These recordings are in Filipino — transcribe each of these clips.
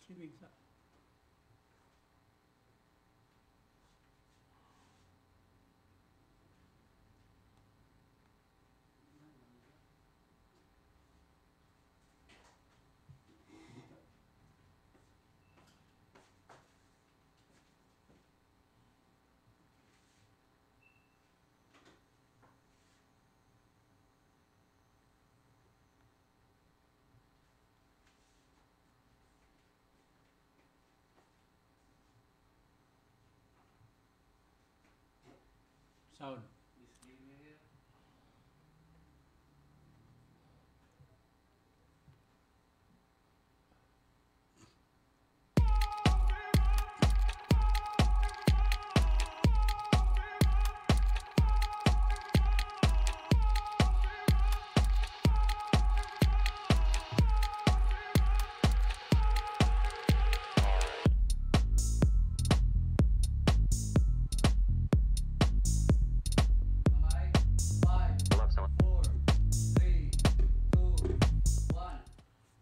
Simigsa. Sound.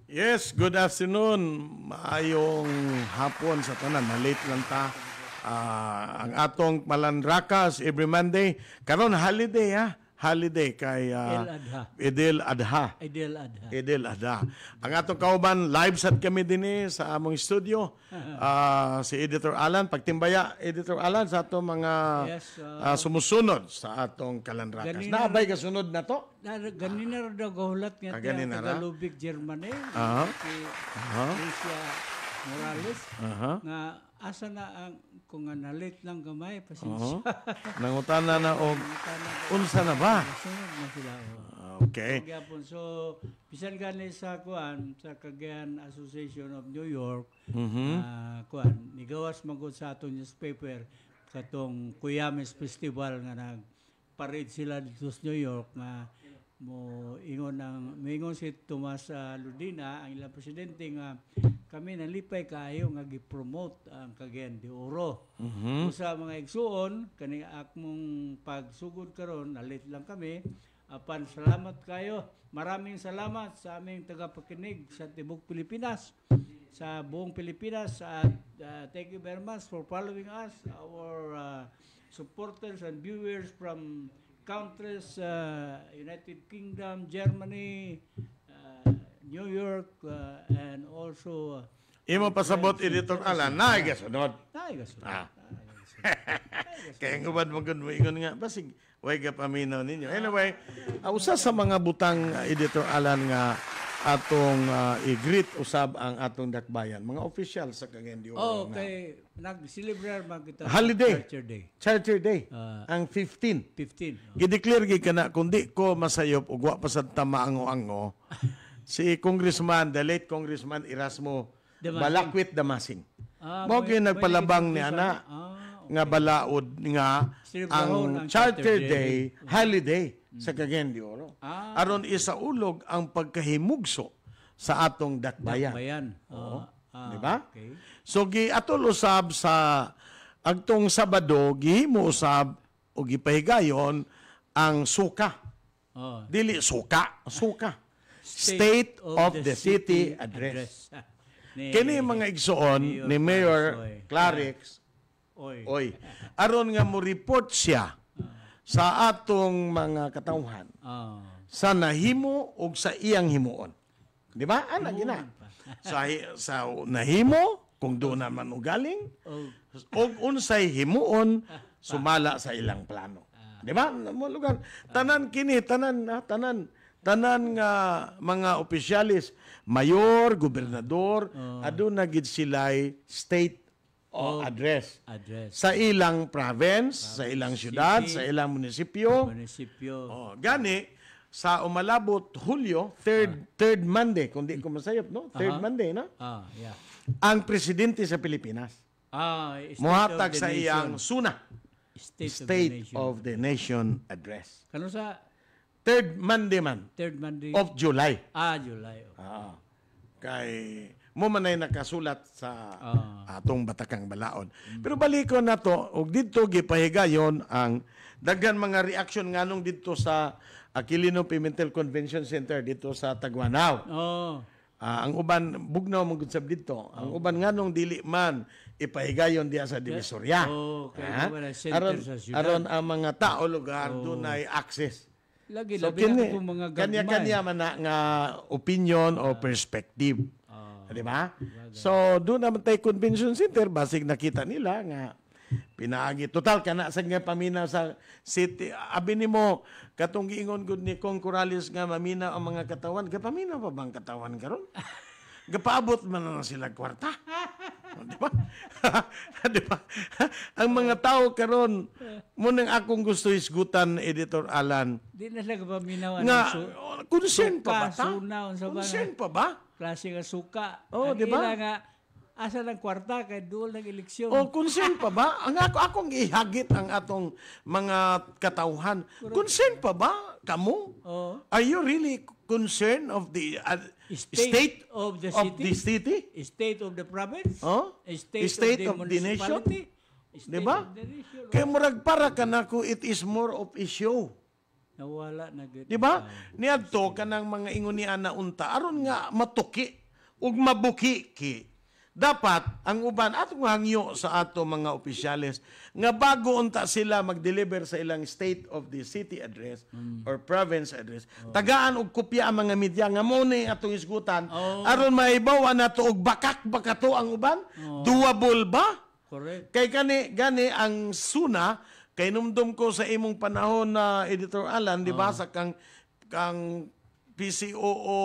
Yes, good afternoon. Maayong hapon sa tanan. Na-late lang ta. Ang atong Malandrakas every Monday. Karon holiday ha. Holiday kay Idil Adha. Idil Adha. Ang atong kauban, live sad kami din sa among studio. Si Editor Alan, pagtimbaya Editor Alan sa atong mga sumusunod sa atong Kalandrakas. Naabay ka sunod na to? Ganina rin daw gahulat nga Tagalubig, Germany. Alicia Morales. Nga asa na ang kung nga nalit lang gamay, pasensya. Nangutana na o unsa na ba? Sunod na sila. Okay. So, bisan gani sa kuan sa Cagayan Association of New York, kuan nigawas magud sa atong newspaper katong Cuyames Festival nga nag-parade sila dito sa New York nga moingon si Tomas Ludina, ang ilang presidente nga kami nalipay kayo nga gi-promote ang Cagayan de Oro. Sa mga igsuon kani akmong pagsugod karon nalit lang kami. Apan salamat kayo. Maraming salamat sa aming tagapakinig sa Tibok Pilipinas, sa buong Pilipinas. Thank you very much for following us, our supporters and viewers from countries, United Kingdom, Germany, New York, and also imo pasabot Editor Alan na gasunod. Kaya nga ba mo ingon nga basig way ka paminaw ninyo. Anyway, usa sa mga butang Editor Alan nga atong i-greet usab ang atong dakbayan, mga official sa Cagayan de Oro. Okay, nag-celebrate man kita holiday. Charter Day. Ang 15. Gideclare gi kana kundi ko masayop ug wa pa sad tamaango-ango. Si Congressman, the late Congressman Erasmo Balakwit Damasing. Mao gyud nagpalabang ni ana nga balaod nga ang Charter Day holiday sa Cagayan de Oro. Aron isaulog ang pagkahimugso sa atong dakbayan. Di ba? Okay. So giatol usab sa agtong Sabado gihimo usab o gipahigayon ang suka. Dili suka. State of the City Address. Kini mga igsoon ni Mayor Clarix Oy. Aron nga mo report siya sa atong mga katawhan sa nahimo o sa iyang himuon. Di ba? Ana gina. Sa nahimo, kung doon naman ugaling, o unsay himuon, sumala sa ilang plano. Di ba? Lugar. Tanan kini, tanan nga mga opisyalis, mayor, gobernador, aduna gid sila'y state address sa ilang province, sa ilang syudad, sa ilang munisipyo. Gani sa umalabot Hulyo, third Monday, kung di ko masayop, no? Third Monday, no? Ang presidente sa Pilipinas. Muhatag sa iyang SUNA, State of the Nation Address. Kano sa Third Monday of July. July. Kay mo man ay nakasulat sa atong Batakang Balaod. Pero balikon na to, og dito gipahigayon ang daghan mga reaction nganong dito sa Aquilino Pimentel Convention Center dito sa Tagwanao. ang uban bugnaw man gud sab dito. Ang uban nganong dili man ipahigayon diya sa Divisoria. Kaya naman ang center sa syudad. Aron ang mga tao lugar dunay access. Lagi So labi na itong mga kanya-kanya man na nga opinion o perspective. Di ba? So doon naman tayo convention center basig nakita nila nga pinaagi total kana sa nga paminaw sa city. Abi nimo katong giingon gud ni Kong Corrales nga maminaw ang mga katawan. Gapaminaw pa bang katawan karon? Gapaabot man na sila kwarta. Di ba? Di ba? Ang mga tao karon mo nang akong gusto isgutan, Editor Alan. Di na sila paminawan. Nga, concern pa ba ta? Sunaon sa Concern pa ba? klase nga suka. Di ba? Ila nga, asa ng kwarta kay duol ng eleksyon. O concern pa ba? Ang akong ihagit ang atong mga katauhan. Concern pa ba kamo? Are you really concerned of the state of the city? State of the province? State of the nation? Diba? Kaya murag para ka na ko, it is more of a show. Nawala na gud. Diba? Niadto ka ng mga ingon ni ana unta aron nga matuki ug mabuki ki. Dapat ang uban atong hangyo sa ato mga opisyales nga bago unta sila mag-deliver sa ilang state of the city address or province address, tagaan og kopya ang mga media nga mo ni atong isgutan aron maibaw nato og bakak bakato ang uban. Doable ba? Correct. Kay gani ang suna kay numdum ko sa imong panahon na Editor Alan, di ba sa kang PCOO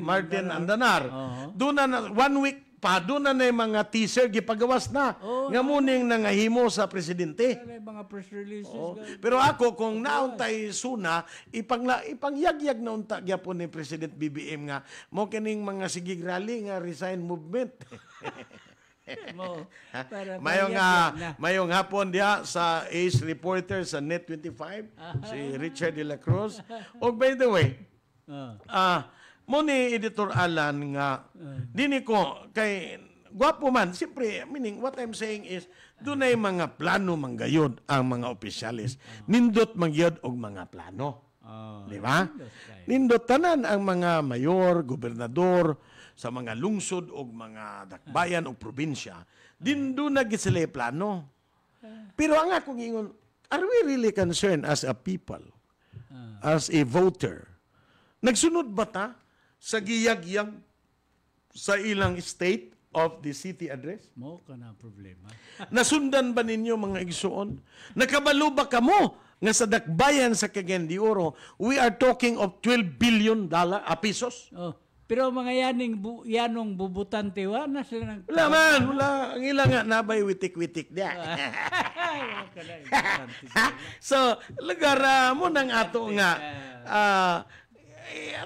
Martin Andanar. Doon na 1 week pa doon na mga teaser gipagawas na nga muning nangahimo sa presidente. Mga press releases. Pero ako kung nauntay suna ipangyag-yag na unta gyapon ni President BBM nga mo kining mga sigig rally nga resign movement. Mayong hapon diha sa Ace Reporter sa Net25 si Richard de la Cruz. Og by the way, mo ni Editor Alan nga dini ko kay gwapo man siyempre meaning what I'm saying is dunay mga plano manggayod ang mga opisyalis. Nindot mangyod og mga plano. Di ba? Nindot tanan ang mga mayor, gobernador sa mga lungsod o mga dakbayan o probinsya, din doon nag-sila plano. Pero ang akong ingon, are we really concerned as a people, as a voter? Nagsunod ba ta sa giyag-yag sa ilang state of the city address? Mo ka na problema. Nasundan ba ninyo mga igsuon? Nakabalo ba kamo nga sa dakbayan sa Cagayan de Oro, we are talking of $12 billion pesos? Pero mga yanong bubutante na sila nang wala. Ang ilang nga nabay witik-witik diya. So, lugar mo nang ato nga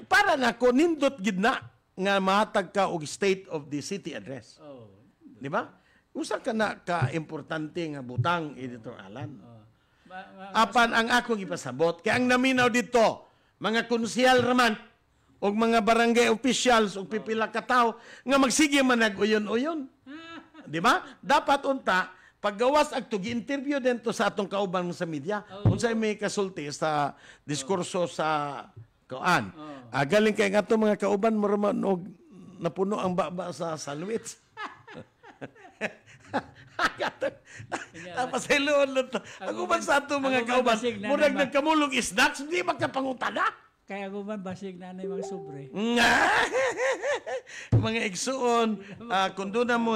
para nako nindot gid na nga mahatag ka og state of the city address. Di ba? Usa ka na ka importante nga butang, Editor Alan. Apan ang akong ipasabot kay ang naminaw dito mga konsyal raman og mga barangay officials og pipila ka tawo nga magsige man nag-uyon-uyon. Di ba? Dapat unta paggawas ag gi-interview dento sa atong kauban sa media. Unsay may kasulti sa diskurso sa kuan. Galing kay ato mga kauban mo raman og napuno ang baba sa sandwich. Tapos hello ako man sa ato mga kauban murag nagkamulog snacks hindi magkapangutana. Kaya ko man basig na mga sobre. Mga igsuon, kung doon na mo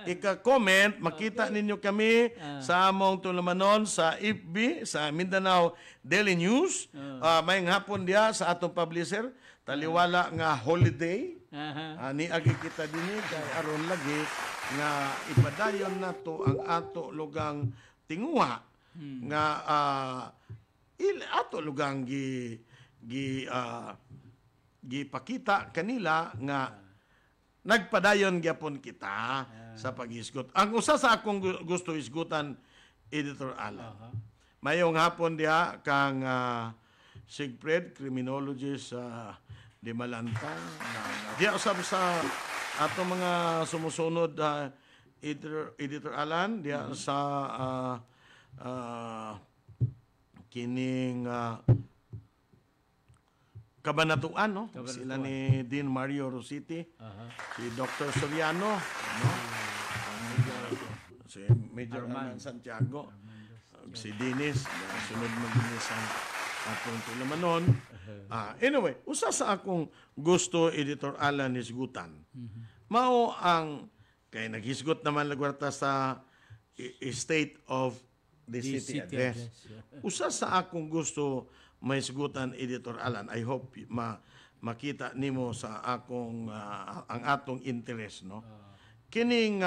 ika-comment, makita ninyo kami sa among tulamanon sa FB, sa Mindanao Daily News. Mayang hapon diya sa atong publisher, taliwala nga holiday. Ni agi kita din kay aron lagi nga ipadayon nato ang ato lugang tinguha nga ato lugang gipakita kanila nga nagpadayon gyapon kita sa pag-isgot. Ang usa sa akong gusto isgutan, Editor Alan. Mayong hapon diha kang Sigfred, criminologist sa Di Malanta. Diya usab sa ato mga sumusunod Editor Alan diya sa kining Kabanatuan, no? Sila ni Dean Mario Rositi, si Dr. Soriano, no? Si Major Arman Santiago, si Dinis, sunod mo Dinis ang atong tulamanon. Anyway, usa sa akong gusto, Editor Alan, hisgutan. Mao ang, kay naghisgot naman lagwarta sa State of the City Address. Usa sa akong gusto may sigutan, Editor Alan, I hope makita nimo sa akong ang atong interest, no? Kining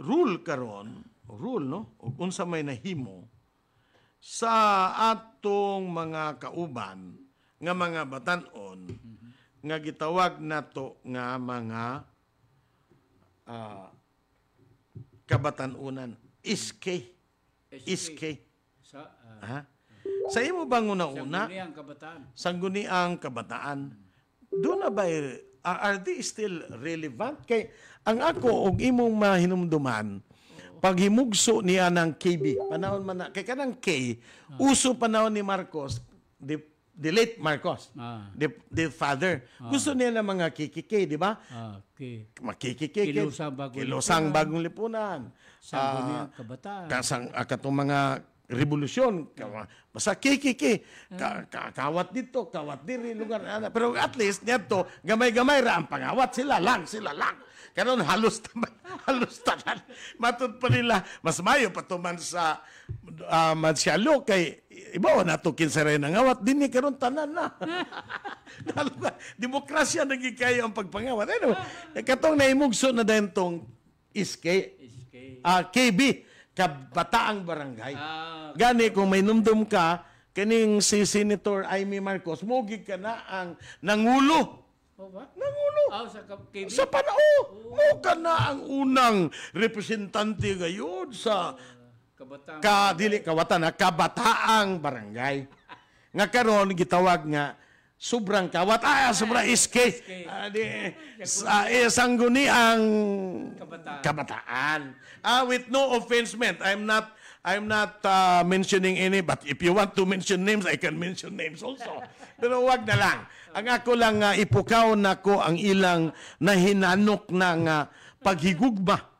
rule karon, no? Ug unsa may nahimo sa atong mga kauban nga mga batan-on nga gitawag nato nga mga kabatan-unan, iske. Sa imo bang una-una? Sangguniang kabataan. Sangguniang kabataan. Doon na ba, are they still relevant? Kay, ang ako, og imong mahinumduman, paghimugso niya ng KB, panahon man na, kay kanang K, uso panahon ni Marcos, the late Marcos, the father. Gusto niya ng mga kikiki, di ba? Okay. Makikiki. Kilosang bagong lipunan. Sangguniang kabataan. Katong mga revolusyon, basta kikiki, kawat dito, kawat diri, lugar, pero at least nito, gamay-gamay ra ang pangawat, sila lang. Karon halos tanan. Matod pa nila, mas mayo patuman sa Mansyalo, kay ibaw na to kinsa rin ang awat, din ni karon tanan na. Demokrasya nagikayo ang pagpangawat. Ano, katong naimugso na dahil tong KB, Kabataang Barangay. Gani, kung may numdum ka, kaning si Senator Amy Marcos, mugig ka na ang nangulo. Nangulo. Sa KB? Sa panao. Mo ka na ang unang representante gayon sa Kabataang Barangay. Nga karon gitawag nga sobrang kawat, sobrang iske. Sangguniang kabataan. With no offense meant, I'm not mentioning any, but if you want to mention names, I can mention names also. Pero wag na lang. Ang ako lang ipukaw nako ang ilang nahinanok ng paghigugma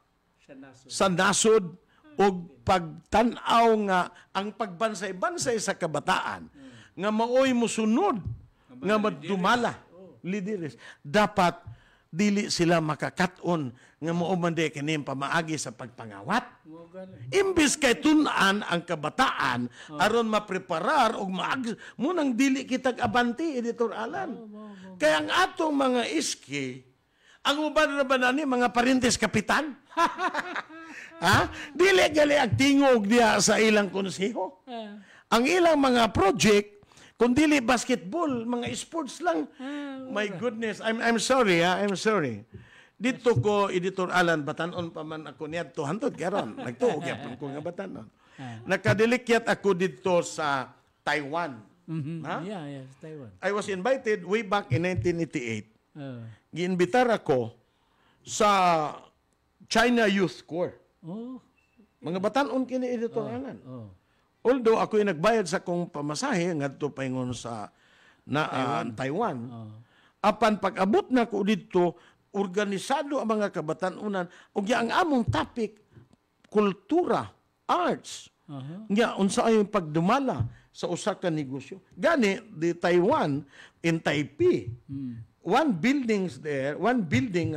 sa nasod o pagtanaw nga ang pagbansay-bansay sa kabataan nga maoy musunod nga madumala lideres, dapat dili sila makakaton nga mao man di kini pamaagi sa pagpangawat. Imbis kay tun-an ang kabataan aron mapreparar og munang dili kitag abanti, Editor Alan. Kaya ang atong mga iski, ang uban na ba nani mga parintes kapitan? Dili gali ag tingog diya sa ilang konseho. Ang ilang mga project, kung dili basketball, mga sports lang. My goodness, I'm sorry, I'm sorry. Dito ko, Editor Alan, batanon pa man ako niya to hantod karon. Nagtuog yapon ko nga batanon. Nakadilikyat ako dito sa Taiwan. Yeah, Taiwan. I was invited way back in 1988. Giinbitar ako sa China Youth Corps. Mga batanon kini, Editor Alan. Although ako yung nagbayad sa kong pamasahe ngadto paingon sa Taiwan. Apan pag-abot na ko dito, organisado ang mga kabatanunan ug ang among topic kultura, arts. Nga unsa ay pagdumala sa usa ka negosyo. Gani di Taiwan in Taipei. One building,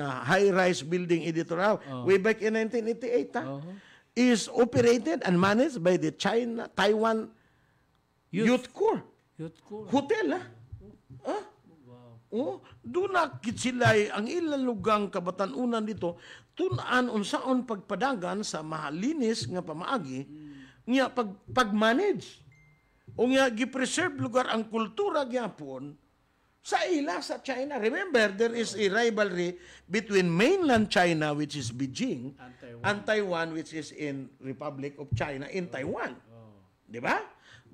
high-rise building, editorial, way back in 1988, is operated and managed by the Taiwan Youth Corps. Hotel, doon na kitsilay ang ilang lugang kabatanunan dito, tunan unsaon pagpadagan sa mahalinis nga pamaagi, nga pag-manage. O nga gi-preserve lugar ang kultura gyapon sa ila sa China. Remember, there is a rivalry between mainland China, which is Beijing, and Taiwan, which is in Republic of China, in Taiwan. Di ba?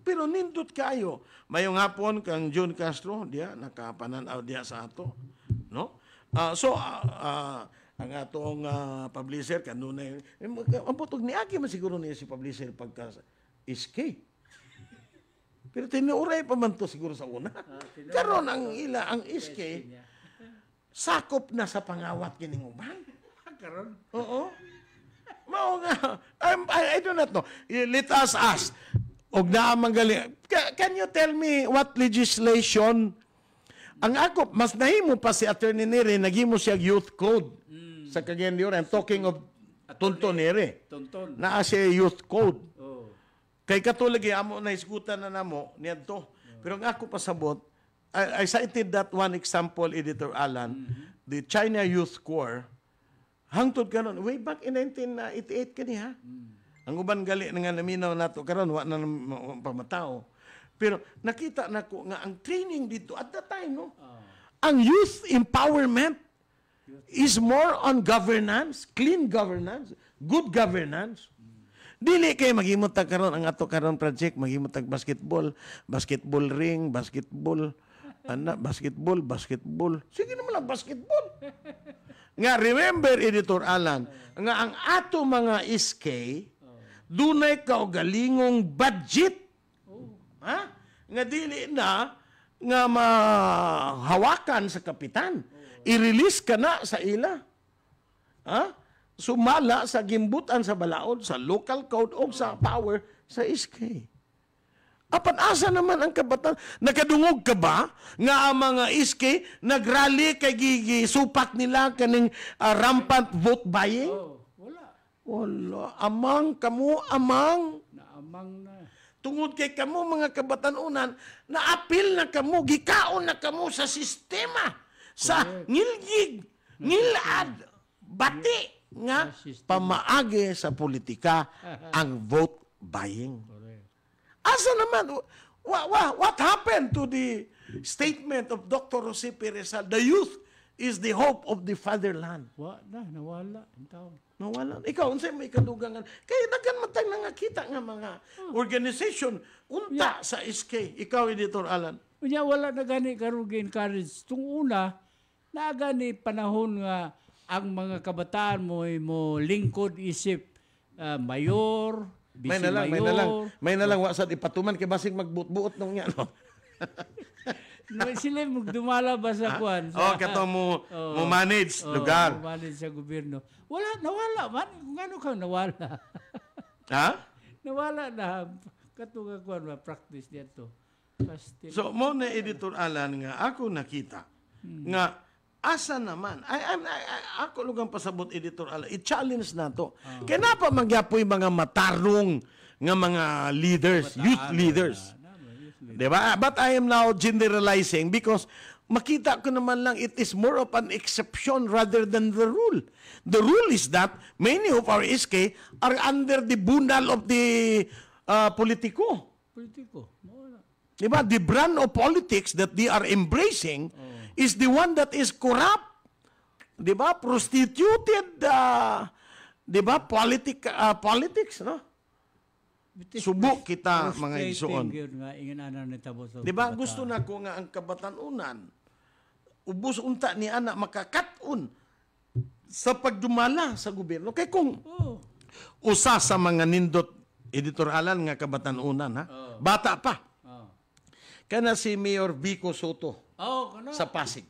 Pero nindot kayo. Mayong hapon kang John Castro, diya, nakapananaw diya sa ato. No? Ang atong publisher, kanunay, ang putog ni Aki man siguro niya si publisher pagka iske. Pero tinuray pa man to siguro sa una. Karon ang SK, sakop na sa pangawat kining uban. Karon. Oo. Mao nga. I do not know. Let us ask. Og na manggali. Can you tell me what legislation ang ako, mas nahimo pa si Attorney Neri, naghimo siya youth code sa Cagayan de Oro. I'm talking of Tonton Neri. Tonton. Naa siya youth code. Oh. Kay katulad amo na isgutan na namo niadto. Pero ang ako pasabot, I cited that one example, Editor Alan, the China Youth Corps, hangtod karon way back in 1988 kani ha. Ang uban gali nga naminaw nato karon wa na pamatao. Pero nakita nako nga ang training dito at that time no. Ang youth empowerment is more on governance, clean governance, good governance. Dili kay maghimot tag karon ang ato karon project, maghimot tag basketball, basketball ring, basketball, basketball. Sige naman lang basketball. Nga remember Editor Alan, nga ang ato mga SK dunay kaugalingong budget. Ha? Nga dili na nga mahawakan sa kapitan. I-release ka na sa ila. Ha? Sumala sa gimbutan sa balaod, sa local code o sa power sa SK. Apan asa naman ang kabatan? Nakadungog ka ba nga ang mga SK nagrally kay gigisupak nila kaning rampant vote buying? Oh, wala. Wala. Amang kamo, amang. Naamang na. Tungod kay kamo mga kabatanunan, naapil na kamo, gikaon na kamo sa sistema, sa ngilgig, ngilad, bati nga pamaagi sa politika ang vote buying. Asa naman, what happened to the statement of Dr. Jose Rizal? The youth is the hope of the fatherland. Nawala ang taon. Nawala. Ikaw, unsay may kadugangan. Kaya daghan man tayong nangakita nga mga organization unta sa SK. Ikaw, Editor Alan. Unya wala na gani karon encourage. Tung una, na gani panahon nga ang mga kabataan mo lingkod isip mayor, May na lang wasad ipatuman kay basig magbuot-buot nung yan. No? No, sila dumala ba sa kwan? Kato mo manage lugar. Manage sa gobyerno. Nawala man. Kung ano kang nawala. Ha? Nawala na. Kato nga kwan, practice dito. So, mo na Editor Alan nga ako nakita nga asa naman. Ako lugang pasabot Editor Alan. I-challenge na to. Kaya na pa magyapoy mga matarong nga mga leaders, youth leaders. Diba? But I am now generalizing because makita ko naman lang it is more of an exception rather than the rule. The rule is that many of our SK are under the bundle of the politiko. Diba? The brand of politics that they are embracing is the one that is corrupt. Diba? Prostituted, diba? Politics, no? Subok kita mga igsoon. Diba? Gusto na ko nga ang kabatanunan ubos unta ni anak makakaton sa pagdumala sa gobyerno. Kay kung usa sa mga nindot Editor Alan nga kabatanunan ha. Bata pa. Kana si Mayor Vico Soto sa Pasig.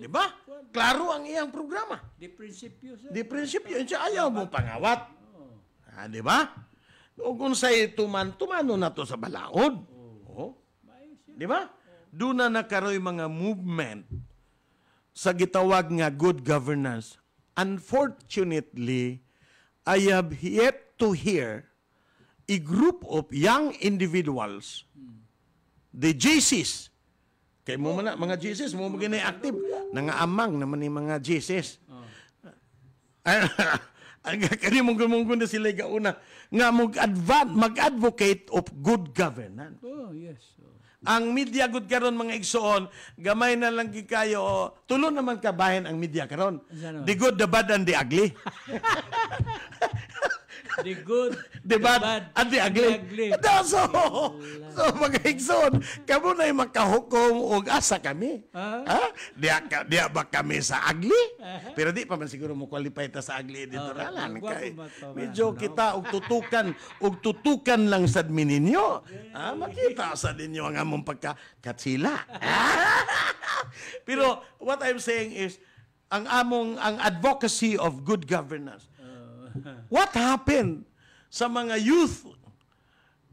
Diba? Klaro ang iyang programa. Di prinsipyo. Di prinsipyo. Siya ayaw mo pangawat. Diba? O kung sa'y tumano na to sa balaod. Di ba? Doon na nakaroy mga movement sa gitawag nga good governance. Unfortunately, I have yet to hear a group of young individuals, the JCs, kay mo man mga JCs, mo maging active, nangaamang naman yung mga JCs. Kani mong na sila gauna nga mag-advocate of good governance. Yes. Ang media good karon mga igsoon, gamay na lang kayo, tulo naman kabahin ang media karon. The good, the bad, and the ugly. The good, the bad, and the ugly. So mga igsoon, kamo na makahukom og asa kami. Ha? Diya ba kami sa ugly? Pero di pa man siguro mo qualify ta sa ugly dito ralan kay medyo kita og tutukan lang sad mininyo. Makita sa ninyo ang among pagkakatsila. Pero what I'm saying is ang advocacy of good governance. What happened sa mga youth,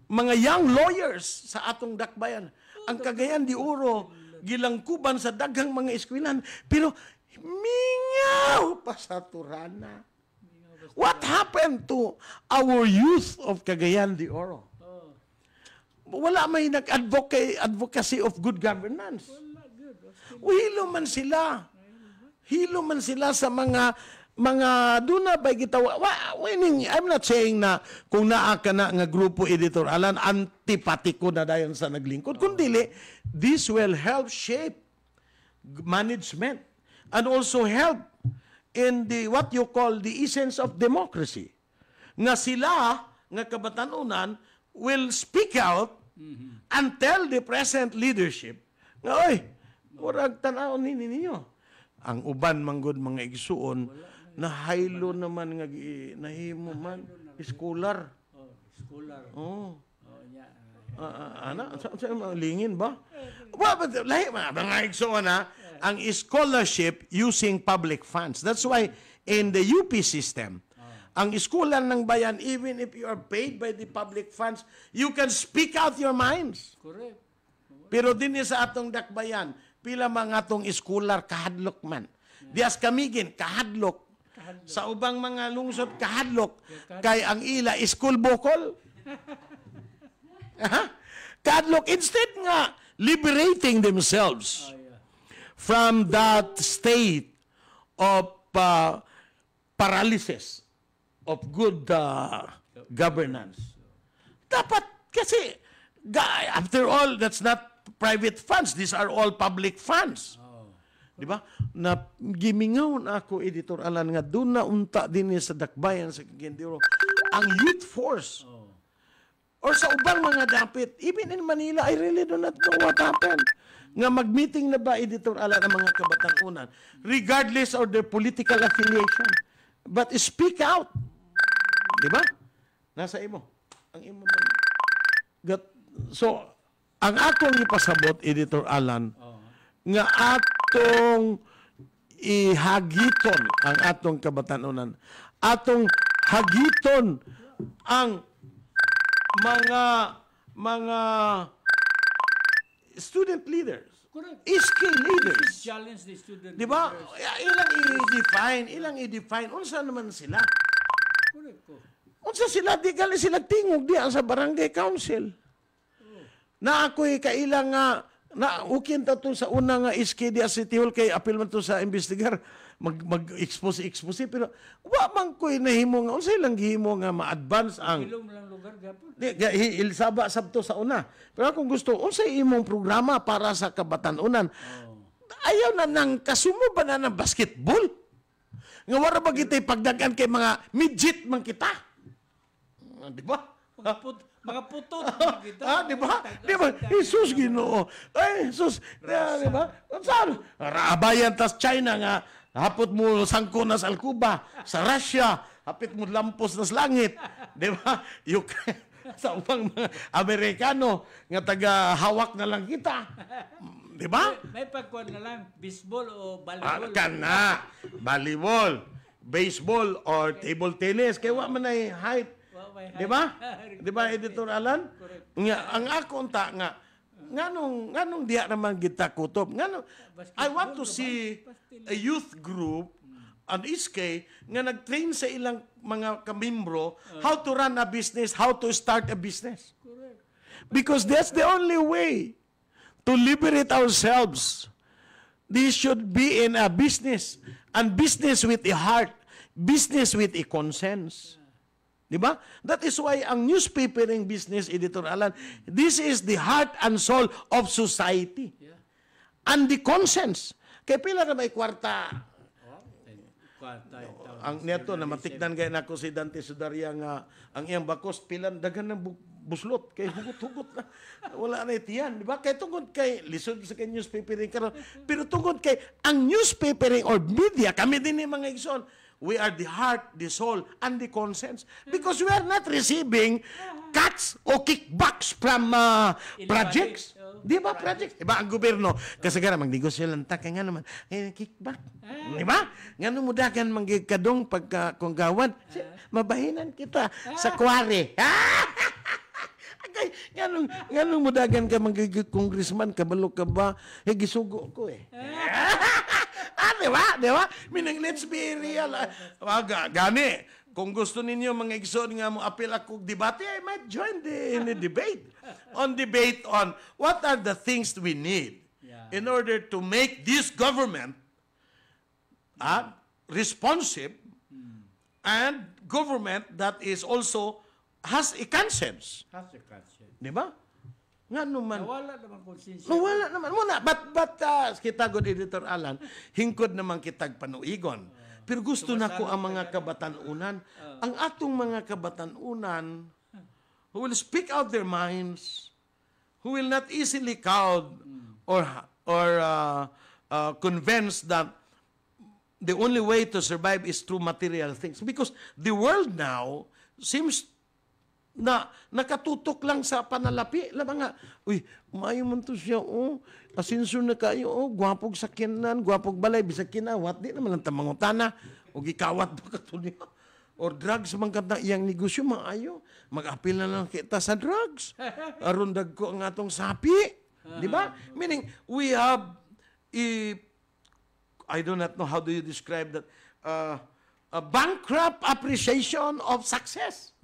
mga young lawyers sa atong dakbayan? Ang Cagayan de Oro, gilangkuban sa daghang mga eskwelahan, pero mingaw pa sa Turana. What happened to our youth of Cagayan de Oro? Wala may advocacy of good governance. Hilo man sila. Hilo man sila sa mga duna ba gitawa. I'm not saying na kung naa ka na nga grupo Editor Alan, antipatiko na dayon sa naglingkod. Kundili, this will help shape management and also help in the what you call the essence of democracy. Nga sila, nga kabatanunan, will speak out and tell the present leadership nga, oy, murag tanaw ninyo. Ang uban manggod mga igsuon, na haylo naman nga nahimo man scholar. Scholar. Ana sa lingin ba? Lahi mga igsuon ang scholarship using public funds. That's why in the UP system, ang eskulan ng bayan, even if you are paid by the public funds, you can speak out your minds. Correct. Pero din sa atong dakbayan, pila mga atong eskular kahadlok man. Dias kamigin kahadlok. Sa ubang mga lungsod kahadlok kay ang ila school bukol. Kahadlok instead nga liberating themselves from that state of paralysis of good governance. Dapat kasi after all, that's not private funds, these are all public funds. Di ba? Na gimingaw na ako, Editor Alan, nga doon na unta din sa dakbayan sa Cagayan de Oro ang youth force. Or sa ubang mga dapit, even in Manila, I really do not know what happened. Nga mag-meeting na ba, Editor Alan, ang mga kabatanunan, regardless of their political affiliation. But speak out. Di ba? Nasa imo. Ang imo man. So, ang akong ipasabot, Editor Alan, nga atong ihagiton ang atong kabatanunan. Atong hagiton ang mga student leaders. Correct. Skill leaders. Challenge the student Di ba? leaders. Ilang i-define. Unsa naman sila? Correct ko. Unsa sila? Di gali sila tingog diya sa barangay council. Na ako'y kailang na ukin ta to sa una nga iski di City Hall kay apil man to sa investigar mag-expose pero wa man koy nahimo nga unsay lang gihimo nga ma-advance ang Ilong lang lugar gapon. Ilsaba sabto sa una. Pero kung gusto unsay imong programa para sa kabatanunan, ayaw na nang kasumo ba na ng basketball? Nga wala ba kitay pagdagan kay mga midget man kita? Di ba? Mga putot kita. Di ba? Di ba? Jesus Ginoo. Ay, Jesus. Di ba? Saan? Abayan tas China nga. Hapot mo sangko na sa Alcuba. Sa Russia. Hapit mo lampos na sa langit. Di ba? Sa upang mga Amerikano nga taga-hawak na lang kita. Di ba? May pagkuhan na lang. Baseball o volleyball. Kana. Volleyball. Baseball or table tennis. Kaya wa man ay height. Di ba? Di ba, Editor Alan? Nga, ang ako unta nga, nganong diya naman kita kutob. I want to see a youth group, an ISKE, nga nag-train sa ilang mga kamimbro how to run a business, how to start a business. Because that's the only way to liberate ourselves. This should be in a business, and business with a heart, business with a conscience. Diba? That is why ang newspapering business, Editor Alan, this is the heart and soul of society. And the conscience. Kaya pila na may kwarta. ang neto na matikdan gay nako si Dante Sudaria nga ang iyang bakos pilan dagan ng buslot kay hugot-hugot na wala na itiyan, di ba? Kay tungod kay lisod sa kay newspapering karon, pero tungod kay ang newspapering or media kami din ni mga igsoon, we are the heart, the soul, and the conscience. Because we are not receiving cuts o kickbacks from projects. Di ba, projects? Diba, ang gobyerno, kasagara, magnegosyo lang ta, kaya nga naman, kickback. Di ba? Nga nung mudagan manggikadong pagka kung gawad, mabahinan kita sa kware. Nga nung mudagan ka manggikongresman, kabalo ka ba, gisugo ko eh. Di ba? Meaning, let's be real. Gani, kung gusto ninyo mga igsoon nga mo apil ako debate, I might join in the debate. Debate on what are the things we need in order to make this government responsive and government that is also has a conscience. Di ba? Nga naman. Nawala naman konsensya. Nawala naman. Muna, but kita good Editor Alan, hingkod naman kitag panuigon. Pero gusto na ko ang mga kabatanunan. Ang atong mga kabatanunan who will speak out their minds, who will not easily cowed or convinced that the only way to survive is through material things. Because the world now seems na nakatutok lang sa panalapi. Nga, uy, maayo man to siya, asinso na kayo, gwapog sakyanan, gwapog balay, bisag kinawat, di naman lang tamangutana, o gikawat ba katunyo. Or drugs, mga iyang negosyo, maayo. Mag-apil na lang kita sa drugs. Arundag ko ang atong sapi. Di ba? Meaning, we have I do not know how do you describe that, a bankrupt appreciation of success.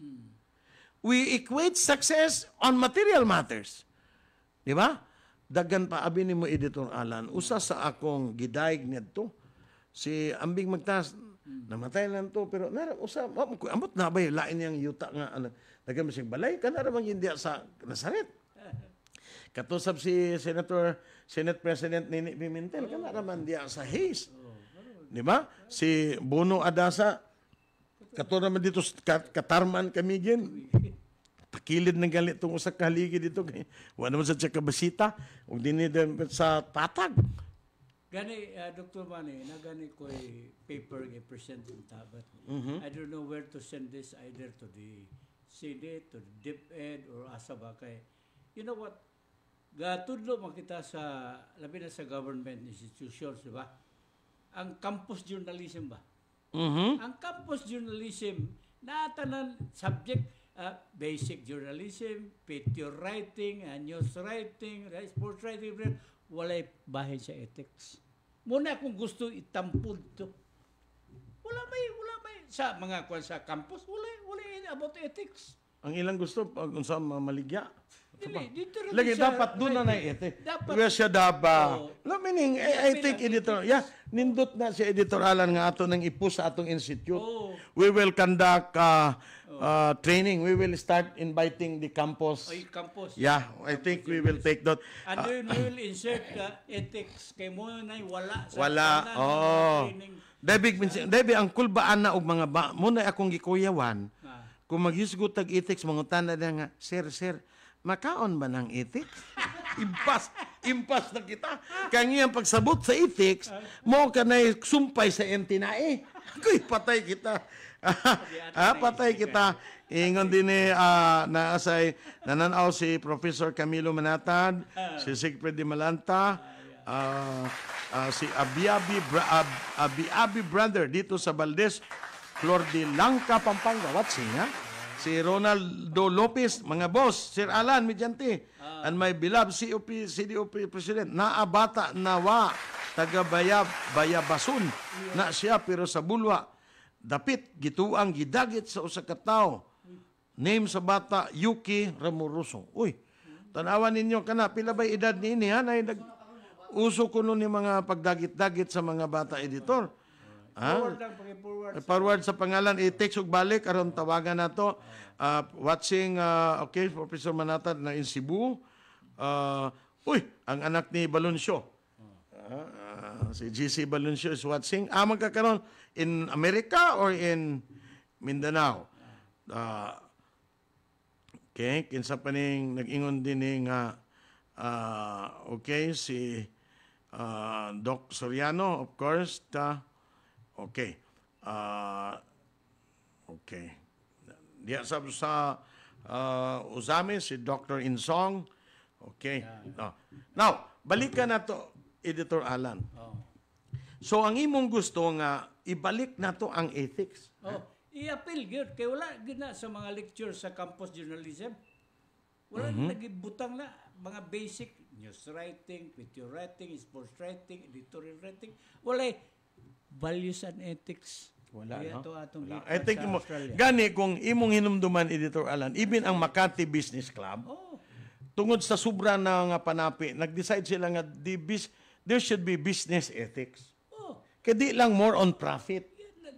We equate success on material matters. Di ba? Dagan pa, abi ni mo, Editor Alan, usa sa akong gidaig nito, si Ambing Magtas, namatay lang to, pero amot na ba yung lain niyang yuta nga, dagan mo siyang balay, ka naramang hindi sa Nazaret. Katusap si Senate President Nini Pimentel, ka naramang diya sa Hayes. Di ba? Si Bono Adasa, kato naman dito, katarman kami gin. Takilid ng galit itong usak kahaligi dito. Wala naman sa Tsakabasita. O din sa Tatag. Gani, Dr. Manny, nagani ko paper i-present ng tabat. I don't know where to send this, either to the Senate, to the DepEd, or asa ba kay. You know what? Gatudlo makita sa, labi na sa government institutions, di ba? Ang campus journalism ba? Ang campus journalism, natanan subject, basic journalism, picture writing, news writing, sports writing, walay bahin sa ethics. Muna kung gusto itampod to. Wala may sa mga kwan sa campus, wala about ethics. Ang ilang gusto, pag unsa maligya. Lagi dapat doon na ete. Wala siya daba. Meaning, I think, Editor, nindot na si Editor Alan nga ato nang ipus sa atong institute. We will conduct training. We will start inviting the campus. Campus. Yeah, I think we will take that. And we will insert ethics kay mo na wala sa training. Debi ang kulbaan na og mga muna akong gikuyawan. Kung maghisgot tag ethics mga tanda nga, sir, makaon ba ng ethics? Impas na kita. Kaya ngayong pagsabot sa ethics, mo ka na sumpay sa entinae. Ako'y patay kita. Patay kita. Ingon din naasay, nananaw si Professor Camilo Manatad, si Sigfrid Di Malanta, si Abi brother dito sa Valdez, Flor de Langka, Pampanga. What's nga? Si Ronaldo Lopez, mga boss, Sir Alan Mediante, and my beloved CDOP President, naabata nawa, taga-Bayabasun, na siya pero sa bulwa, dapit, gituang, gidagit sa usa ka tawo. Name sa bata, Yuki Ramuruso. Uy, tanawan ninyo ka na, pila ba'y edad ni ini, ha? Uso ko nun yung mga pagdagit-dagit sa mga bata, Editor. Forward sa pangalan, i-text ug balik aron tawagan nato. Watching okay, Professor Manatad na in Cebu. Ang anak ni Balonsyo. Si GC Balunsio is watching. Magkakaroon in America or in Mindanao? Okay, kinsa pa ning nag-ingon din ni nga okay, si Doc Soriano, of course. Okay. Okay. Diya sa Uzami, si Dr. Insong. Okay. Now, balikan na to, Editor Alan. So, ang imong gusto nga, ibalik na to ang ethics. I-appeal gyud kay wala gyud na sa mga lecture sa campus journalism. Wala lagi butang na mga basic news writing, picture writing, sports writing, editorial writing. Wala values and ethics. Wala, Kaya no? to atong Wala. gikan I think sa mo, Australia. gani kung imong hinumduman, Editor Alan, even ang Makati Business Club, tungod sa sobra na nga panapi, nag-decide sila nga there should be business ethics. Kaya di lang more on profit.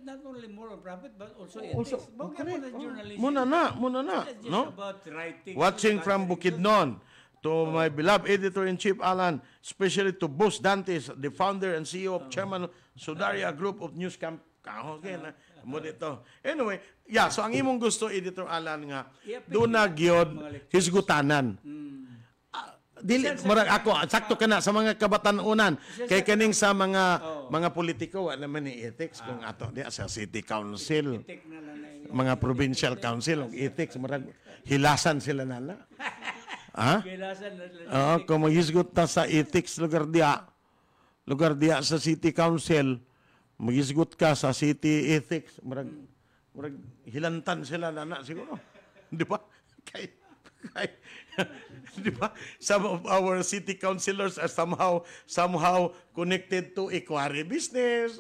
Not only more on profit, but also ethics. Bakit po na journalism? Muna na. It's just No? about writing. Watching from Bukidnon, to my beloved Editor-in-Chief Alan, especially to Boss Dantes, the founder and CEO of Chairman Sudaria Group of News Camp. Okay na. Mo dito. Anyway, so ang imong gusto, Editor Alan, nga, doon na gyud hisgutanan. Dili murag ako sakto kana sa mga kabatanunan kay kaning sa mga politiko wala man ni ethics kung ato di sa city council, mga provincial council og ethics murag hilasan sila nala. Kung maghisgot ta sa ethics lugar dia sa city council, maghisgot ka sa city ethics murag hilantan sila nana siguro. Di ba? Kay di ba? Some of our city councilors are somehow connected to equine business.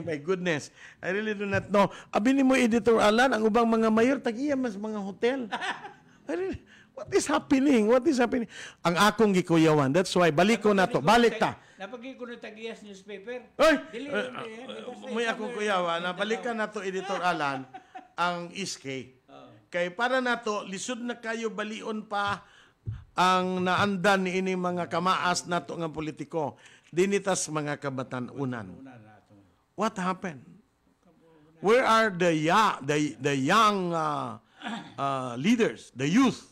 My goodness. I really do not know. Abi ni mo, Editor Alan, ang ubang mga mayor, tag-iya mas mga hotel. What is happening? Ang akong gikuyawan. That's why, balik ko na to. Balik ta. Napagi ko na tag-iyas newspaper. May akong kuyawan. Balikan na to, Editor Alan, ang SK. Kay para nato lisod na kayo balion pa ang naandan ni ini mga kamaas nato nga politiko dinitas mga kabatanunan. What happened? Where are the young leaders, the youth?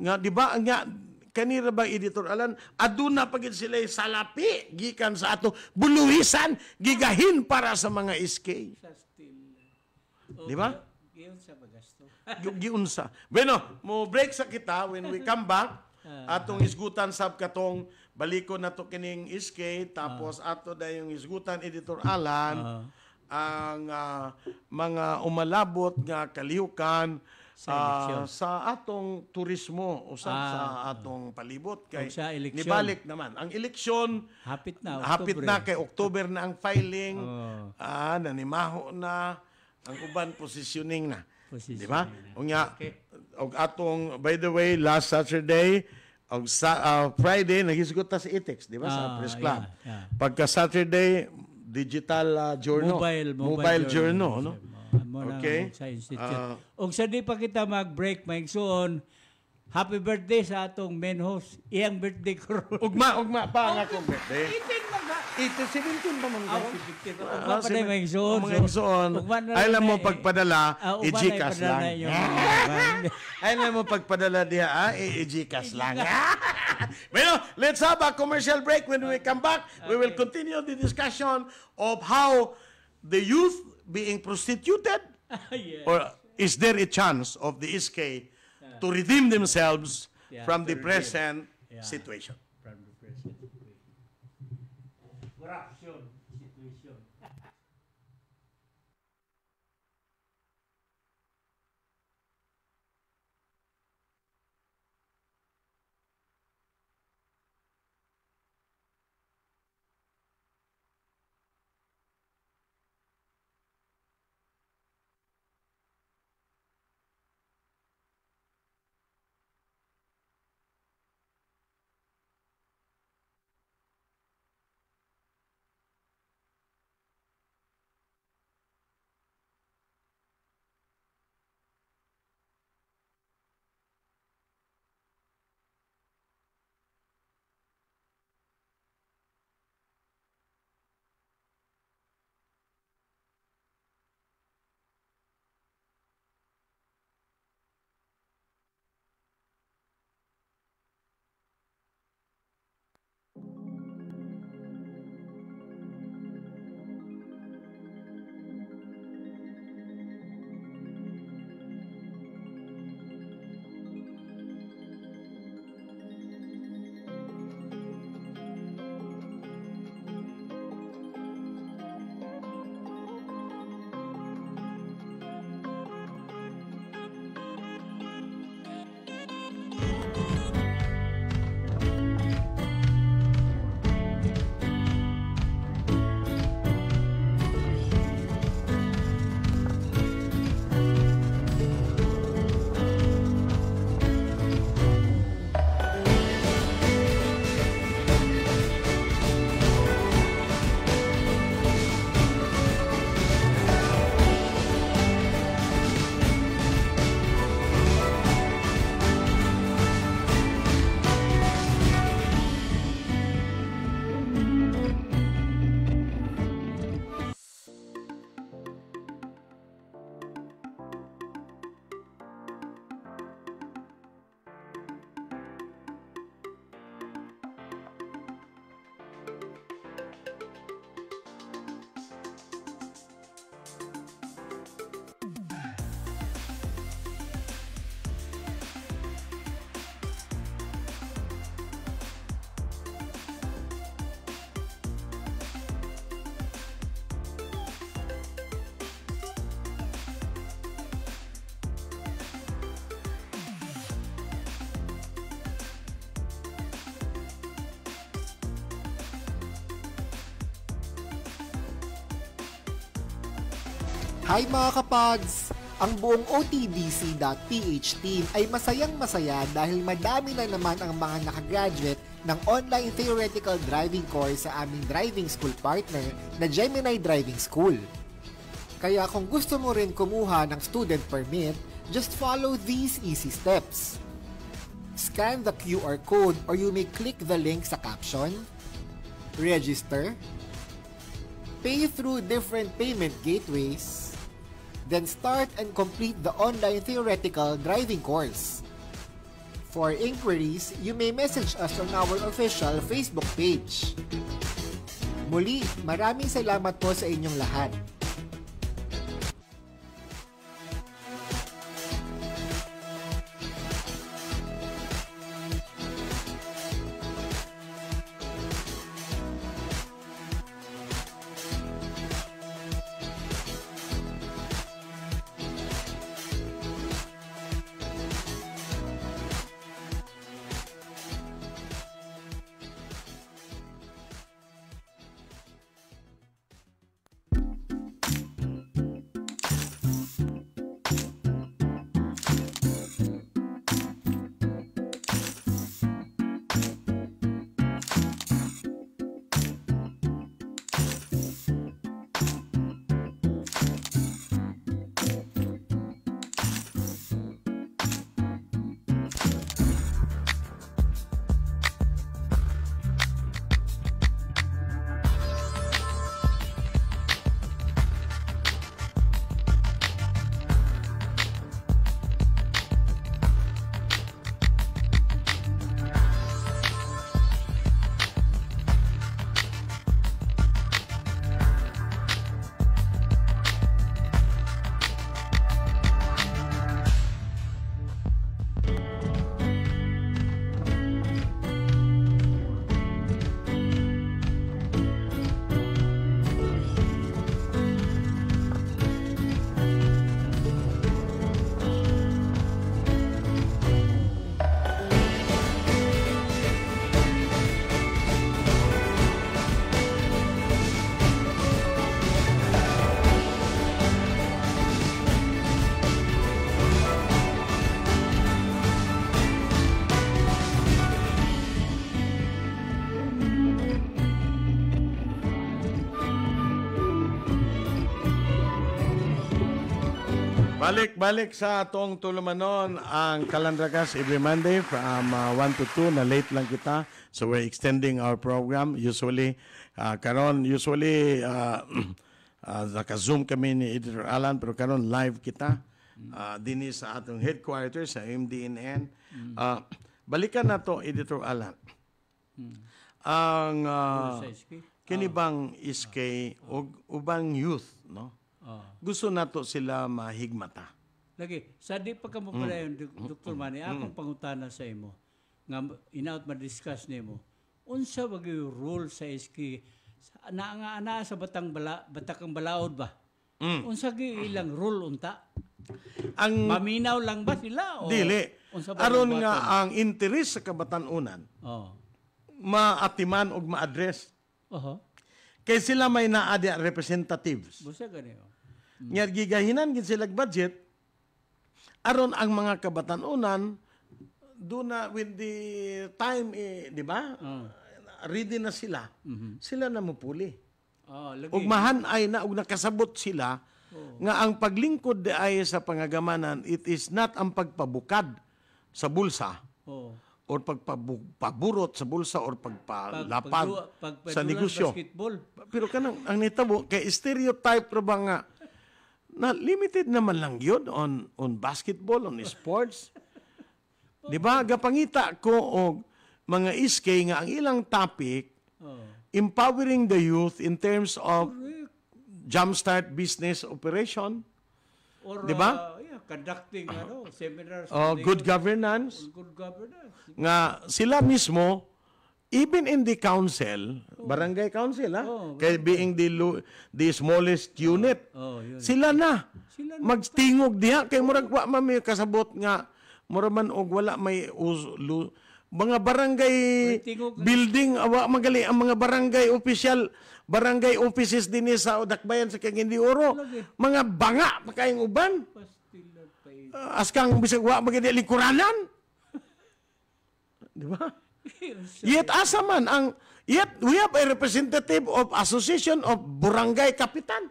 Nga di ba nga kanira ba, Editor Alan, aduna pagid sila salapi gikan sa ato buluhisan gigahin para sa mga SK. Di ba? Giunsa. Bueno, mo break sa kita when we come back. Atong isgutan sab katong baliko na to kining SK tapos ato da yung isgutan, Editor Alan, ang mga umalabot nga kalihukan sa atong turismo usab sa atong palibot kay nibalik naman ang eleksyon hapit na kay October na ang filing, nanimaho na ang uban positioning na. Di ba? Og atong, by the way, last Saturday, og Friday, naghisgot ta sa ethics, di ba? Sa Press Club. Pagka Saturday, digital journal. Mobile journal, no? Okay. Og sa di pa kita mag-break, maigsoon, happy birthday sa atong main host. Iyang birthday ko. Ugma pa ang akong birthday. 17 ba man ko? 17 pa tayo maigsoon. Mga igsoon. Ay lang mo pagpadala, i-Gcash lang. Ay lang mo pagpadala diha, i-Gcash lang. Well, let's have a commercial break. When we come back, we will continue the discussion of how the youth being prostituted, or is there a chance of the SK to redeem themselves from the present situation? Corruption situation. Hi mga kapods! Ang buong OTDC.ph team ay masayang-masaya dahil madami na naman ang mga nakagraduate ng online theoretical driving course sa aming driving school partner na Gemini Driving School. Kaya kung gusto mo rin kumuha ng student permit, just follow these easy steps. Scan the QR code or you may click the link sa caption. Register. Pay through different payment gateways. Then start and complete the online theoretical driving course. For inquiries, you may message us on our official Facebook page. Muli, maraming salamat po sa inyong lahat. Balik sa atong tulumanon ang Kalandrakas every Monday from 1 to 2 na late lang kita. So we're extending our program. Usually, naka-zoom kami ni Editor Alan pero karon live kita. Dini sa atong headquarters sa MDNN. Balikan na to, Editor Alan. Ang kinibang iskay o ubang youth, no? Gusto nato sila mahigmata. Lagi, sa di pa ka mo pala yung Dr. Manny, akong pangutana sa imo, nga inaot ma-discuss nimo, unsa wag yung rule sa SK, ana sa batakang balaod ba? Unsa ilang rule unta? Ang maminaw lang ba sila? O, dili. Aron nga ang interes sa kabatanunan, maatiman og ma-address. Kay sila may naadi representatives. Busa ganito. Nga gigahinan gid sila budget aron ang mga kabatanunan do na with the time di ba? Ready na sila. Sila na mopuli. Ug mahan-ay na ug nakasabot sila nga ang paglingkod ay sa pangagamanan, it is not ang pagpabukad sa bulsa. Or pagpaburot sa bulsa or pagpalapag sa negosyo. Pero kanang ang nitabo kay stereotype ra ba nga na limited naman lang yun on basketball, on sports. Di ba? Gapangita ko og mga iskay nga ang ilang topic, empowering the youth in terms of jumpstart business operation. Or, di ba? Conducting seminars. Good governance. Good governance. Nga sila mismo, even in the council, barangay council, kay being the smallest unit, sila na magtingog diha kay murag wa man may kasabot nga mura man og wala may mga barangay Tingog- building, awa magali ang mga barangay official, barangay offices din sa Dakbayan sa Cagayan de Oro. Mga banga makayong uban. Pastilan pa yun. Askang bisag wa magadi likuranan. Di ba? Yet asa man ang yet we have a representative of Association of Barangay Kapitan.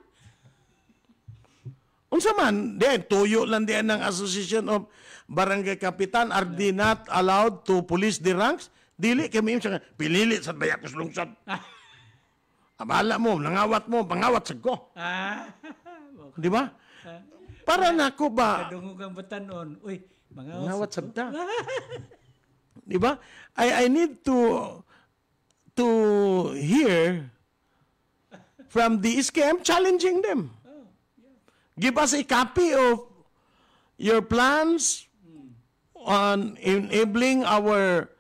Unsa man, then tuyo lang diyan ng Association of Barangay Kapitan are they not allowed to police the ranks? Dili kami sa pinili sa bayakos lungsod. Abala mo, nangawat mo, pangawat sa ko. Di ba? Para nako ba Kadungog ang batanon. Uy, mga ngawat sabta. Di ba? I need to hear from the SKM challenging them. Give us a copy of your plans on enabling our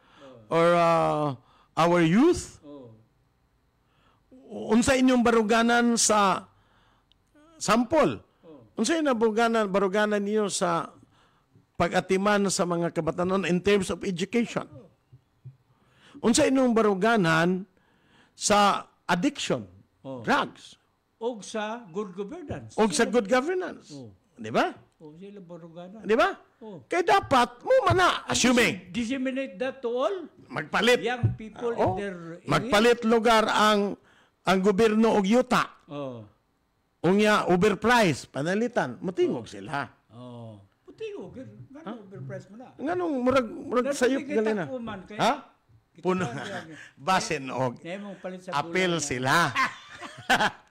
youth. Unsa inyong baruganan sa sample? Unsa inyong baruganan niyo sa pag-atiman sa mga kabatanon in terms of education? Unsa inyong baruganan sa addiction, drugs, og sa good governance. o sa good governance? Di ba? Sila baruganan. Di ba? Kaya dapat mo mana, assuming, Disseminate that to all magpalit. young people in their area. Magpalit lugar ang gobyerno og yuta. Unya overprice, panalitan, matingog sila. Putingog. Gano'ng overpriced mo na? Nganong murag sayop galina. Ha? Puno. Basin og Nahimong palit sa apel sila.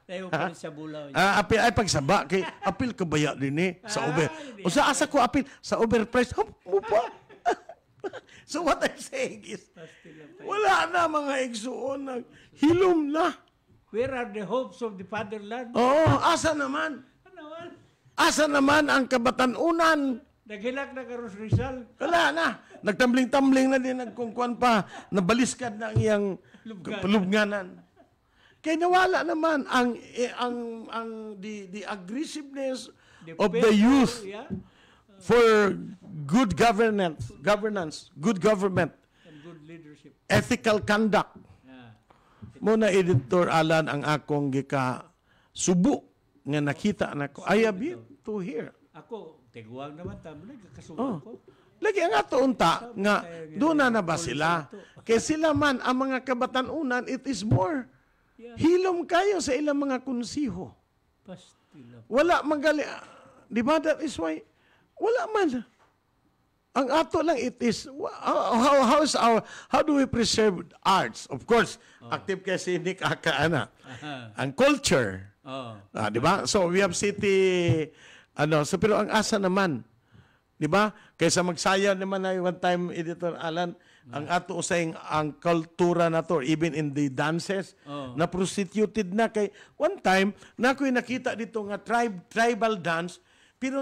Nahimong palit sa bulaw. Apil ay pagsaba kay apil kabaya din sa over. Usa asa ko apil sa overprice. Mo pa. So what I'm saying is wala na mga igsuon hilom na. Where are the hopes of the fatherland? Asa naman? Ano? Asa naman ang kabatanunan? Naghilak na karos Rizal. Wala na. Nagtambling-tambling na din, nagkungkuan pa, nabaliskad na ang iyang lubnganan. Kaya nawala naman the aggressiveness of the youth for good governance, good government, and good leadership. ethical conduct. Muna, Editor Alan, ang akong subo nga nakita nako. I have yet to hear. Ako, tiguang naman tamo kasubo ko. Lagi ang ato unta nga doon na ba sila? Kaya sila man ang mga kabatanunan, it is more. Hilom kayo sa ilang mga konsiho. Pastila. Wala magali. Di ba? That is why wala man. Ang ato lang it is how do we preserve arts? Of course, active kasi Nick Akaana. Ang culture. Di ba? So we have city so pero ang asa naman, di ba? Kaysa magsaya naman na one time, Editor Alan, ang ato usay ang kultura na to, even in the dances, na prostituted na kay one time na ako'y nakita dito nga tribal dance, pero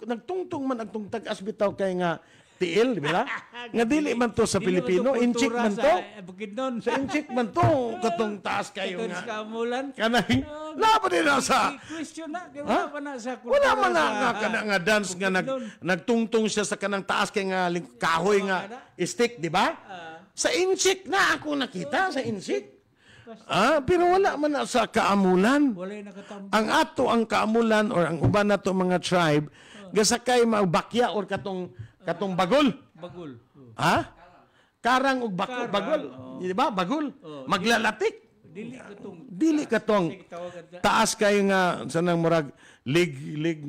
nagtungtong man agtong tag-as bitaw kay nga tiil, di ba? Nga dili man to sa Pilipino, inchik man to. Sa inchik man to, katong taas kayo nga. Kanay, laba din na sa... Wala man na kanang nga dance nga nagtungtong siya sa kanang taas kay nga kahoy nga stick, di ba? Sa inchik na ako nakita, sa inchik. Pero wala man na sa kaamulan. Ang ato ang kaamulan or ang uban nato mga tribe, gasakay magbakya or katong bagol. Bagol. Karang ug bagol. Di ba? Bagol. Maglalatik. Dili katong taas kay nga sanang murag lig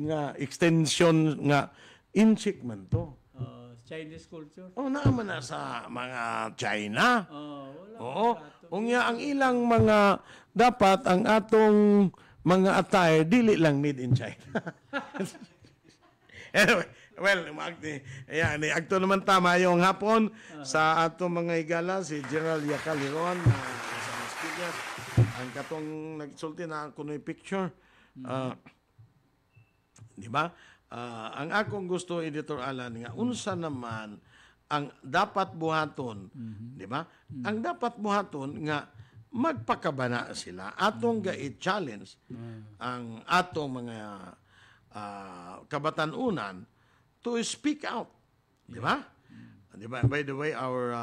nga extension nga inchik man to. Chinese culture. Naaman na sa mga China. Unya ang ilang mga dapat ang atong mga attire dili lang made in China. Anyway, well, agto naman tama yung hapon sa atong mga higala, si General Yakaliron, sa speaker, ang katong nagsulti na kuno'y picture. Di ba? Ang akong gusto, Editor Alan, nga, unsa naman ang dapat buhaton, di ba? Ang dapat buhaton nga, magpakabana sila. Atong ga-i-challenge ang atong mga kabatanunan to speak out. Di ba? Di ba? By the way, our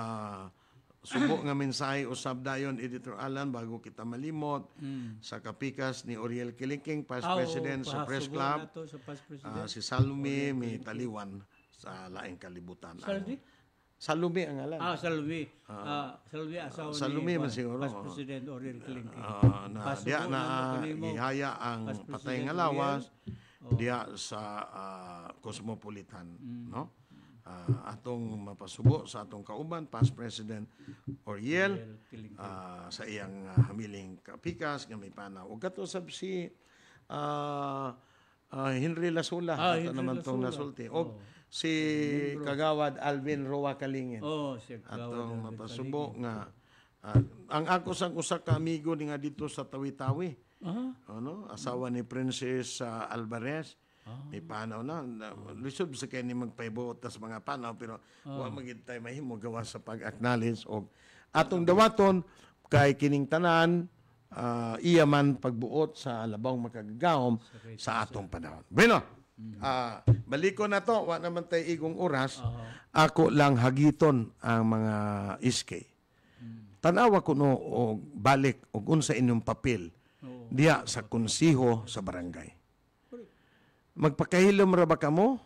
subo nga mensahe usab dayon Editor Alan bago kita malimot sa kapikas ni Oriel Kilingking, Past President sa Press Club. Sa Past President. Si Salome may taliwan sa laing kalibutan. Salome ang ngalan. Salome. Salome asawa ni Salome man siguro. Past President Oriel Kilingking. Diya na ihaya ang patay nga lawas diya sa Cosmopolitan, no? Atong mapasubo sa atong kauban, Past President Oriel, sa iyang hamiling kapikas nga may panaw. Ug kato sab si Henry Lasula, ato naman tong nasulti. Og si Kagawad Alvin Roa Kalingin. Si atong mapasubo nga ang ako sang usa ka amigo ni nga dito sa Tawi-Tawi. Ano, asawa ni Princess Alvarez. May panaw na. Lisod sa kayo ni magpaibuot tas mga panaw pero wa magid tayo mahimo gawa sa pag-acknowledge og atong dawaton kay kining tanan iya man pagbuot sa labaw makagagawom sa atong panahon. Bueno, baliko na to, wa naman tayo igong oras. Ako lang hagiton ang mga iskay. Tanawa ko no og balik og unsa inyong papel diya sa konsiho sa barangay. Magpakahilom ra ba kamo?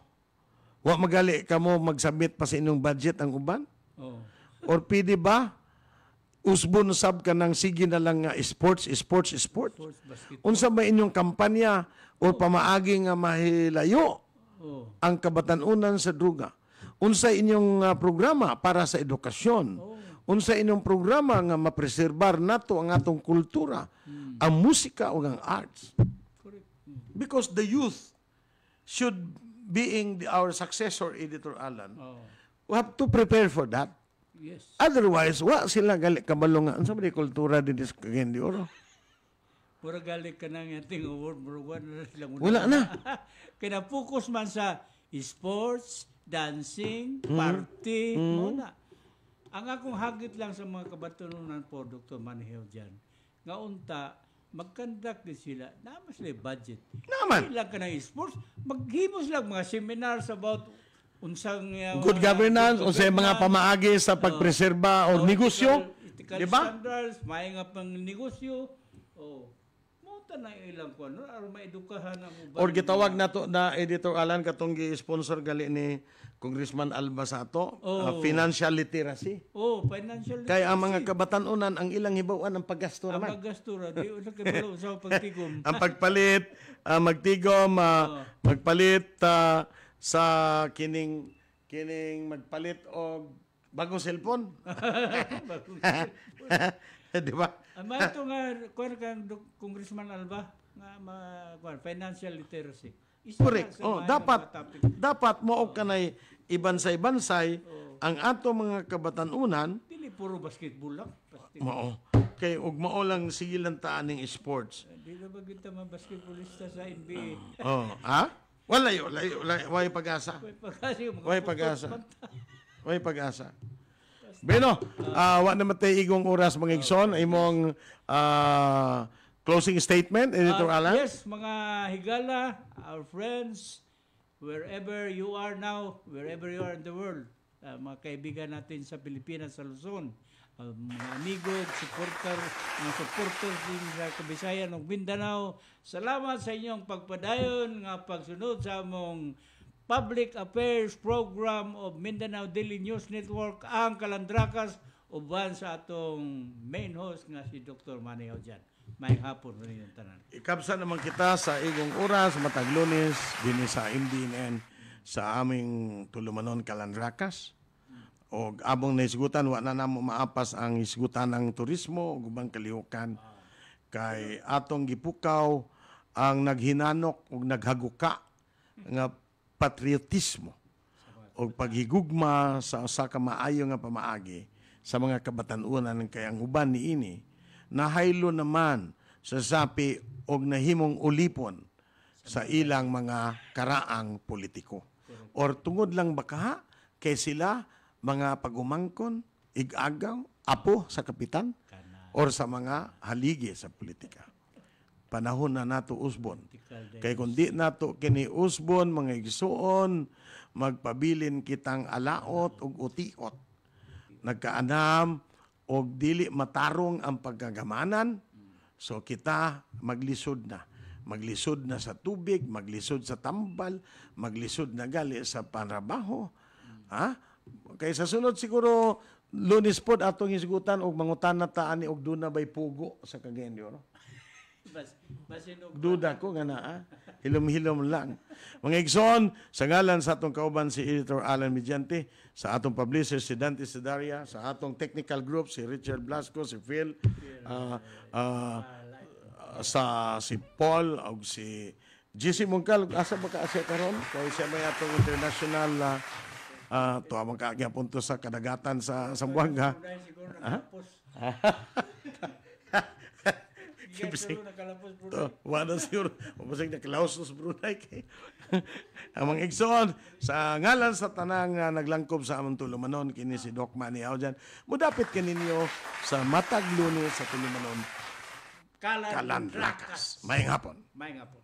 Wa magali kamo mag-submit pa sa inyong budget ang uban? Or pwede ba usbon sab ka ng sige na lang nga sports? Unsa ba inyong kampanya or pamaagi nga mahilayo ang kabatanunan sa druga? Unsa inyong programa para sa edukasyon? Unsa inyong programa nga mapreserbar nato ang atong kultura, ang musika o ang arts? Because the youth should being our successor, Editor Alan, we have to prepare for that. Yes. Otherwise, wa sila gali kabalo nga. Ano sa mga kultura din sa Cagayan de Oro? Pura gali ka ng ating award, wala na. Kina-focus man sa sports, dancing, party, muna. Ang akong hagit lang sa mga kabatanunan po, Dr. Manihel dyan, nga unta, mag-conduct din sila. Naman sila budget. Naman. Ilang ka ng sports. Maghimos lang mga seminars about unsang good governance, unsay mga pamaagi sa pagpreserba o negosyo. Diba? Standards, may nga pang negosyo. Mauta na ilang ko. Aron maedukahan ang uban. Or gitawag na to na Editor Alan katong gi-sponsor gali ni Congressman Alba Sato, financial literacy. Financial literacy. Kaya ang mga kabatanunan ang ilang hibawan ang paggasto naman. Ang paggasto ra, di usa kay balo sa pagtigom. Ang pagpalit, magtigom, magpalit sa kining magpalit og bagong cellphone. Di ba? Ama ito nga, kuwan kang Congressman Alba, nga financial literacy. Correct. Dapat mo ka na ibansay-bansay ang ato mga kabatanunan. Dili puro basketball lang. Mao. Kay ug mao lang sige lang taan ning sports. Di na ba kita mga basketballista sa NBA? Ha? Wala way pag-asa. Way pag-asa. Beno, wa na matay igong oras mga igsoon imong closing statement, Editor Alan? Yes, mga higala, our friends, wherever you are now, wherever you are in the world, mga kaibigan natin sa Pilipinas, sa Luzon, mga amigo, mga supporters din sa Kabisayan ng Mindanao, salamat sa inyong pagpadayon nga pagsunod sa among Public Affairs Program of Mindanao Daily News Network, ang Kalandrakas, uban sa atong main host nga si Dr. Manihel dyan. May hapon rin yung tanan. Ikabsa naman kita sa igong oras, matag Lunes, din sa MDNN sa aming tulumanon Kalandrakas. O abong naisgutan, wala na mo maapas ang isgutan ng turismo, gubang kalihukan. Kay atong gipukaw ang naghinanok o naghaguka nga patriotismo o paghigugma sa usa ka maayo nga pamaagi sa mga kabatanunan kay ang uban niini nahaylo naman sa sapi og nahimong ulipon sa ilang mga karaang politiko. Or tungod lang baka kay sila mga pagumangkon, igagaw, apo sa kapitan or sa mga haligi sa politika. panahon na nato usbon. Political Kay kung di nato kini usbon, mga igsuon, magpabilin kitang alaot ug utiot. Nagkaanam og dili matarong ang pagkagamanan, so kita maglisod na. Maglisod na sa tubig, maglisod sa tambal, maglisod na gali sa panrabaho. Ha? Kay sa sunod siguro, Lunes pod atong isgutan og mangutan na ta ani og duna bay pugo sa Cagayan. Duda ko nga na, hilom-hilom lang. Mga igsoon, sa ngalan sa atong kauban si Editor Alan Mediante, sa atong publisher si Dante Sedaria, sa atong technical group si Richard Blasco, si Phil, sa si Paul o si GC Mungkal, asa ba ka-asya karon? Kaya siya may atong international tuwa magkagya punto sa kadagatan sa Zamboanga. Wala siguro. Mabasag na kalausos Brunei. Ang mga igsoon, sa ngalan sa tanang naglangkob sa among tulumanon, kini si Doc Manny Audyan, mudapit kaninyo sa matag Lunes sa tulumanon. Kalan Lakas. Mayang hapon. Mayang hapon.